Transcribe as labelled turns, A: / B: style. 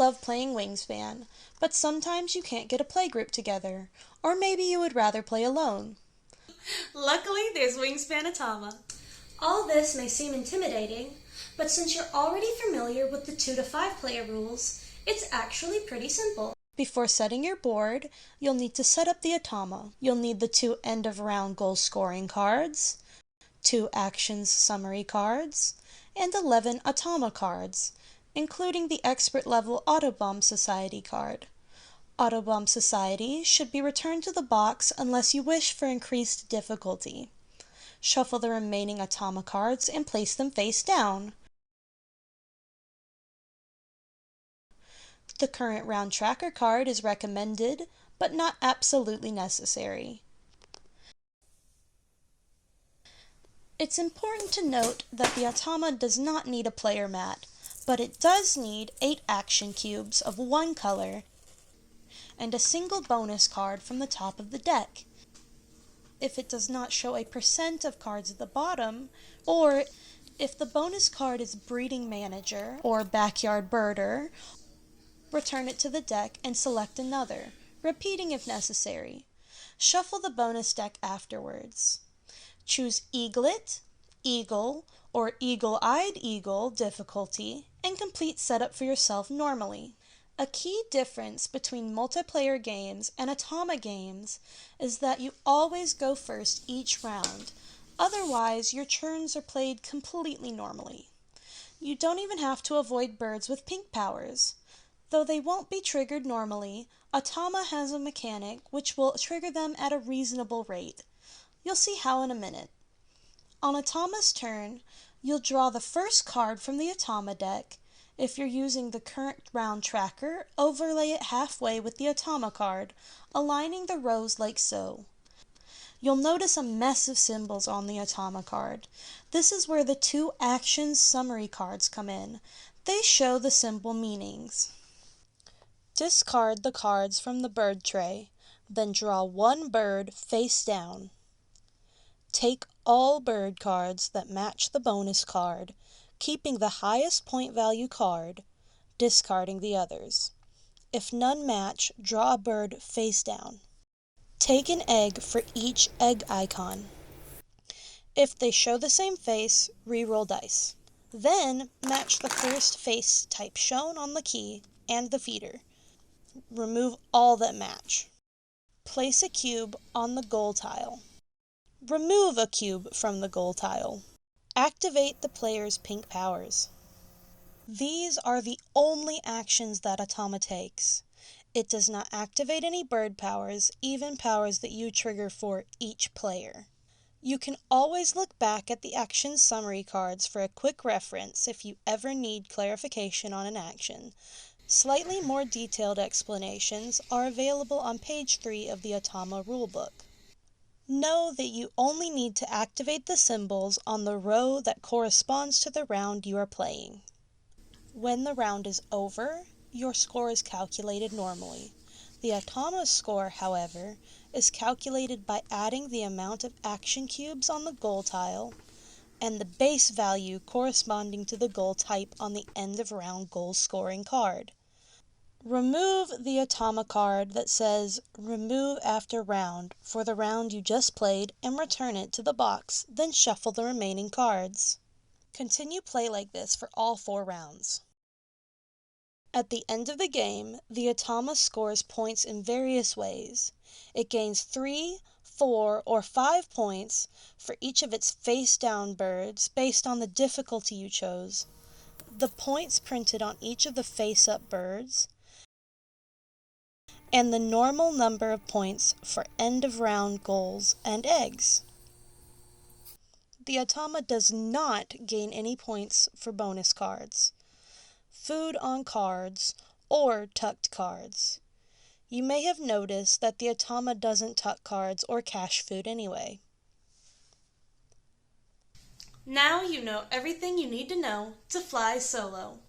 A: love playing Wingspan, but sometimes you can't get a playgroup together, or maybe you would rather play alone.
B: Luckily, there's Wingspan Automa. All this may seem intimidating, but since you're already familiar with the 2 to 5 player rules, it's actually pretty simple.
A: Before setting your board, you'll need to set up the Automa. You'll need the 2 end-of-round goal scoring cards, 2 actions summary cards, and 11 Automa cards, including the expert level Autobomb Society card. Autobomb Society should be returned to the box unless you wish for increased difficulty. Shuffle the remaining Automa cards and place them face down. The current round tracker card is recommended, but not absolutely necessary. It's important to note that the Automa does not need a player mat, but it does need 8 action cubes of one color and a single bonus card from the top of the deck. If it does not show a % of cards at the bottom, or if the bonus card is Breeding Manager or Backyard Birder, return it to the deck and select another, repeating if necessary. Shuffle the bonus deck afterwards. Choose Eaglet, Eagle, or Eagle-Eyed Eagle difficulty, and complete setup for yourself normally. A key difference between multiplayer games and Automa games is that you always go first each round. Otherwise, your turns are played completely normally. You don't even have to avoid birds with pink powers. Though they won't be triggered normally, Automa has a mechanic which will trigger them at a reasonable rate. You'll see how in a minute. On Automa's turn, you'll draw the first card from the Automa deck. If you're using the current round tracker, overlay it halfway with the Automa card, aligning the rows like so. You'll notice a mess of symbols on the Automa card. This is where the 2 actions summary cards come in. They show the symbol meanings. Discard the cards from the bird tray, then draw 1 bird face down. Take all bird cards that match the bonus card, keeping the highest point value card, discarding the others. If none match, draw a bird face down. Take an egg for each egg icon. If they show the same face, re-roll dice. Then match the first face type shown on the key and the feeder. Remove all that match. Place a cube on the goal tile. Remove a cube from the goal tile. Activate the player's pink powers. These are the only actions that Automa takes. It does not activate any bird powers, even powers that you trigger for each player. You can always look back at the action summary cards for a quick reference if you ever need clarification on an action. Slightly more detailed explanations are available on page 3 of the Automa rulebook. Know that you only need to activate the symbols on the row that corresponds to the round you are playing. When the round is over, your score is calculated normally. The Automa score, however, is calculated by adding the amount of action cubes on the goal tile and the base value corresponding to the goal type on the end of round goal scoring card. Remove the Automa card that says Remove After Round for the round you just played and return it to the box, then shuffle the remaining cards. Continue play like this for all 4 rounds. At the end of the game, the Automa scores points in various ways. It gains 3, 4, or 5 points for each of its face-down birds based on the difficulty you chose, the points printed on each of the face-up birds, and the normal number of points for end-of-round goals and eggs. The Automa does not gain any points for bonus cards, food on cards, or tucked cards. You may have noticed that the Automa doesn't tuck cards or cache food anyway.
B: Now you know everything you need to know to fly solo.